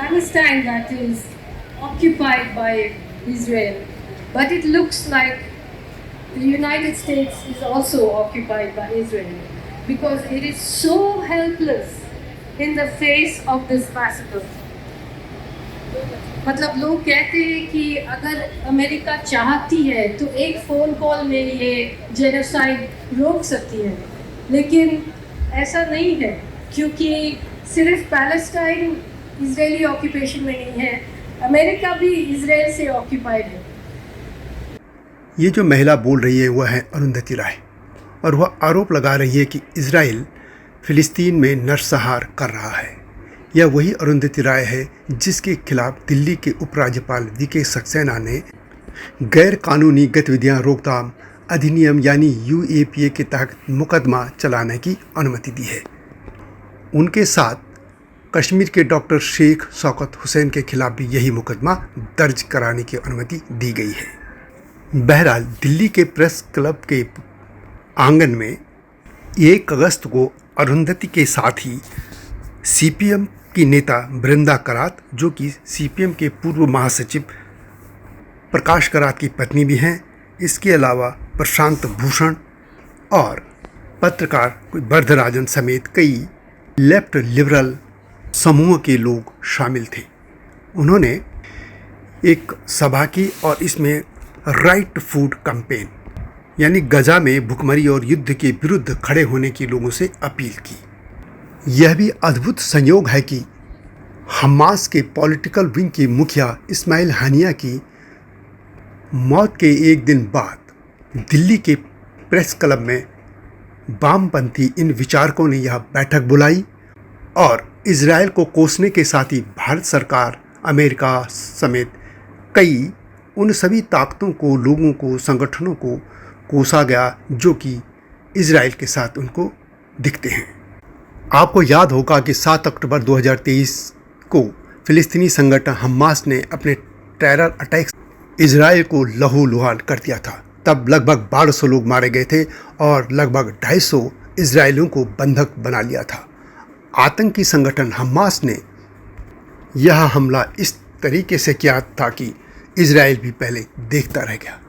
Palestine that is occupied by Israel, but it looks like the United States is also occupied by Israel because it is so helpless in the face of this massacre. मतलब लोग कहते हैं कि अगर America चाहती है तो एक फ़ोन कॉल में ये जेनोसाइड रोक सकती है, लेकिन ऐसा नहीं है क्योंकि सिर्फ पैलेस्टाइन इजरायली ऑक्यूपेशन में नहीं है, अमेरिका भी इजराइल से ऑक्यूपाइड है। ये जो महिला बोल रही है वह है अरुंधति राय, और वह आरोप लगा रही है कि इजराइल फ़िलिस्तीन में नरसंहार कर रहा है। यह वही अरुंधति राय है जिसके खिलाफ दिल्ली के उपराज्यपाल वीके सक्सेना ने गैर कानूनी गतिविधियां रोकथाम अधिनियम यानी यूएपीए के तहत मुकदमा चलाने की अनुमति दी है। उनके साथ कश्मीर के डॉक्टर शेख शौकत हुसैन के खिलाफ भी यही मुकदमा दर्ज कराने की अनुमति दी गई है। बहरहाल दिल्ली के प्रेस क्लब के आंगन में 1 अगस्त को अरुंधति के साथ ही सीपीएम की नेता बृंदा करात, जो कि सीपीएम के पूर्व महासचिव प्रकाश करात की पत्नी भी हैं, इसके अलावा प्रशांत भूषण और पत्रकार वरदराजन समेत कई लेफ्ट लिबरल समूह के लोग शामिल थे। उन्होंने एक सभा की और इसमें राइट फूड कैंपेन यानी गजा में भुखमरी और युद्ध के विरुद्ध खड़े होने की लोगों से अपील की। यह भी अद्भुत संयोग है कि हमास के पॉलिटिकल विंग के मुखिया इस्माइल हानिया की मौत के एक दिन बाद दिल्ली के प्रेस क्लब में वामपंथी इन विचारकों ने यह बैठक बुलाई और इजराइल को कोसने के साथ ही भारत सरकार, अमेरिका समेत कई उन सभी ताकतों को, लोगों को, संगठनों को कोसा गया जो कि इजराइल के साथ उनको दिखते हैं। आपको याद होगा कि 7 अक्टूबर 2023 को फ़िलिस्तीनी संगठन हमास ने अपने टेरर अटैक इजराइल को लहूलुहान कर दिया था। तब लगभग 1200 लोग मारे गए थे और लगभग 250 इजरायलियों को बंधक बना लिया था। आतंकी संगठन हमास ने यह हमला इस तरीके से किया था कि इजराइल भी पहले देखता रह गया,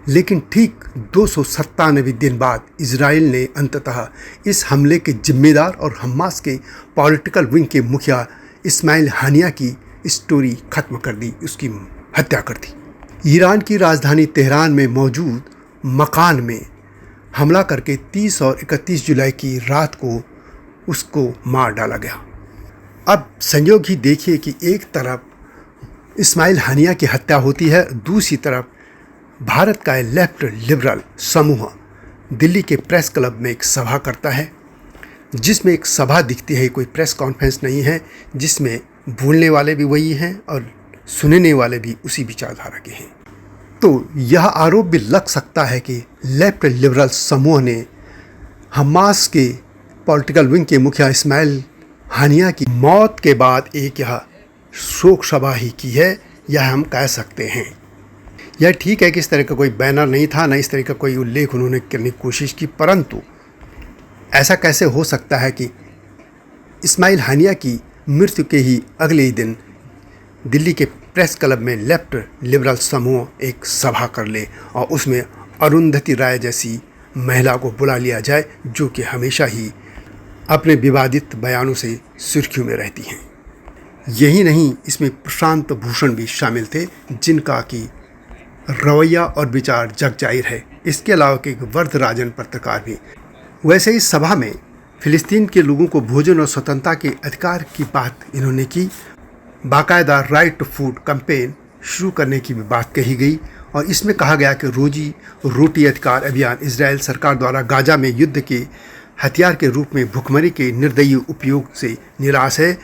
लेकिन ठीक 297 दिन बाद इजराइल ने अंततः इस हमले के जिम्मेदार और हमास के पॉलिटिकल विंग के मुखिया इस्माइल हानिया की स्टोरी खत्म कर दी, उसकी हत्या कर दी। ईरान की राजधानी तेहरान में मौजूद मकान में हमला करके 30 और 31 जुलाई की रात को उसको मार डाला गया। अब संयोग ही देखिए कि एक तरफ इस्माइल हानिया की हत्या होती है, दूसरी तरफ भारत का लेफ्ट लिबरल समूह दिल्ली के प्रेस क्लब में एक सभा करता है, जिसमें एक सभा दिखती है, कोई प्रेस कॉन्फ्रेंस नहीं है, जिसमें बोलने वाले भी वही हैं और सुनने वाले भी उसी विचारधारा के हैं। तो यह आरोप भी लग सकता है कि लेफ्ट लिबरल समूह ने हमास के पॉलिटिकल विंग के मुखिया इस्माइल हानिया की मौत के बाद एक यह शोक सभा ही की है, यह हम कह सकते हैं। यह ठीक है कि इस तरह का कोई बैनर नहीं था, न इस तरह का कोई उल्लेख उन्होंने करने की कोशिश की, परंतु ऐसा कैसे हो सकता है कि इस्माइल हानिया की मृत्यु के ही अगले ही दिन दिल्ली के प्रेस क्लब में लेफ्ट लिबरल समूह एक सभा कर ले और उसमें अरुंधति राय जैसी महिला को बुला लिया जाए, जो कि हमेशा ही अपने विवादित बयानों से सुर्खियों में रहती हैं। यही नहीं, इसमें प्रशांत भूषण भी शामिल थे, जिनका कि रवैया और विचार जग जाहिर है। इसके अलावा एक वरदराजन पत्रकार भी। वैसे इस सभा में फ़िलिस्तीन के लोगों को भोजन और स्वतंत्रता के अधिकार की बात इन्होंने की। बाकायदा राइट टू फूड कैंपेन शुरू करने की भी बात कही गई और इसमें कहा गया कि रोजी रोटी अधिकार अभियान इजराइल सरकार द्वारा गाजा में युद्ध के हथियार के रूप में भुखमरी के निर्दयी उपयोग से निराश है।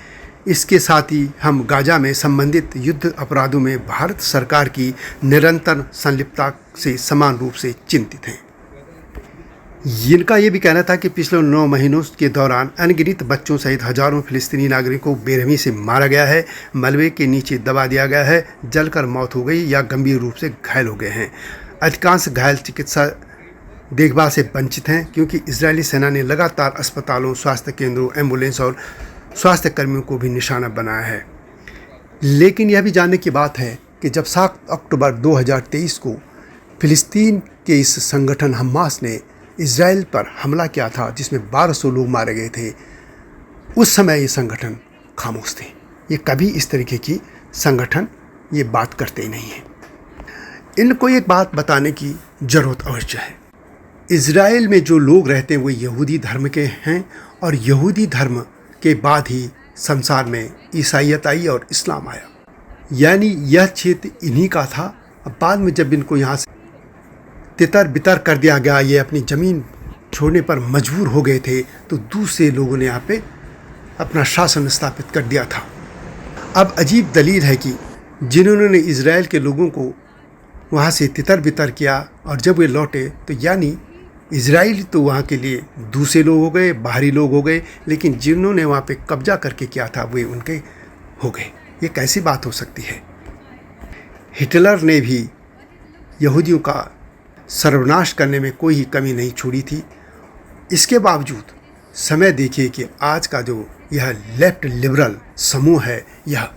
इसके साथ ही हम गाजा में संबंधित युद्ध अपराधों में भारत सरकार की निरंतर संलिप्तता से समान रूप से चिंतित हैं। इनका ये भी कहना था कि पिछले 9 महीनों के दौरान अनगिनत बच्चों सहित हजारों फिलिस्तीनी नागरिकों को बेरहमी से मारा गया है, मलबे के नीचे दबा दिया गया है, जलकर मौत हो गई या गंभीर रूप से घायल हो गए हैं। अधिकांश घायल चिकित्सा देखभाल से वंचित हैं क्योंकि इजरायली सेना ने लगातार अस्पतालों, स्वास्थ्य केंद्रों, एम्बुलेंस और स्वास्थ्य कर्मियों को भी निशाना बनाया है। लेकिन यह भी जानने की बात है कि जब 7 अक्टूबर 2023 को फ़िलिस्तीन के इस संगठन हमास ने इज़राइल पर हमला किया था, जिसमें 1200 लोग मारे गए थे, उस समय ये संगठन खामोश थे। ये कभी इस तरीके की संगठन ये बात करते ही नहीं हैं। इनको एक बात बताने की ज़रूरत अवश्य है। इज़राइल में जो लोग रहते हैं वो यहूदी धर्म के हैं, और यहूदी धर्म के बाद ही संसार में ईसाईयत आई और इस्लाम आया। यानी यह क्षेत्र इन्हीं का था। अब बाद में जब इनको यहाँ से तितर बितर कर दिया गया, ये अपनी ज़मीन छोड़ने पर मजबूर हो गए थे, तो दूसरे लोगों ने यहाँ पे अपना शासन स्थापित कर दिया था। अब अजीब दलील है कि जिन्होंने इज़राइल के लोगों को वहाँ से तितर बितर किया, और जब वे लौटे तो यानी इज़राइल तो वहाँ के लिए दूसरे लोग हो गए, बाहरी लोग हो गए, लेकिन जिन्होंने वहाँ पे कब्जा करके किया था वे उनके हो गए। ये कैसी बात हो सकती है? हिटलर ने भी यहूदियों का सर्वनाश करने में कोई कमी नहीं छोड़ी थी। इसके बावजूद समय देखिए कि आज का जो यह लेफ्ट लिबरल समूह है, यह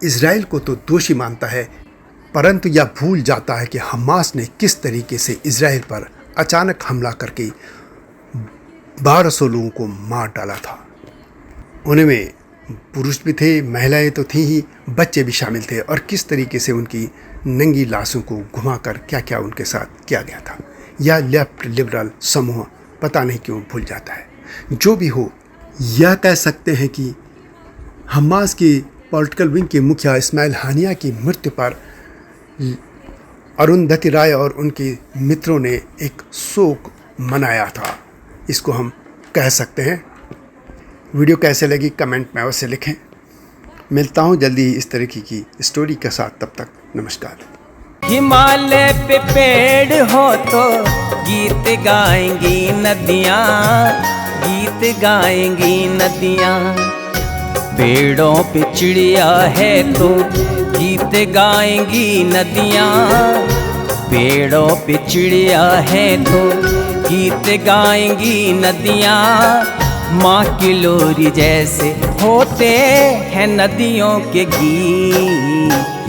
इज़राइल को तो दोषी मानता है, परंतु यह भूल जाता है कि हमास ने किस तरीके से इज़राइल पर अचानक हमला करके 1200 लोगों को मार डाला था। उनमें पुरुष भी थे, महिलाएं तो थी ही, बच्चे भी शामिल थे, और किस तरीके से उनकी नंगी लाशों को घुमाकर क्या क्या उनके साथ किया गया था, यह लेफ्ट लिबरल समूह पता नहीं क्यों भूल जाता है। जो भी हो, यह कह सकते हैं कि हमास की पॉलिटिकल विंग के मुखिया इस्माइल हानिया की मृत्यु पर अरुंधति राय और उनके मित्रों ने एक शोक मनाया था, इसको हम कह सकते हैं। वीडियो कैसे लगी कमेंट में अवश्य लिखें। मिलता हूँ जल्दी ही इस तरीके की स्टोरी के साथ, तब तक नमस्कार। हिमालय पे पेड़ हो तो गीत गाएंगी नदियाँ, गीत गाएंगी नदियाँ। पेड़ों पे चिड़िया है तो गीत गाएंगी नदियाँ, पेड़ों पे चिड़िया है तो गीत गाएंगी नदियाँ। माँ की लोरी जैसे होते हैं नदियों के गीत।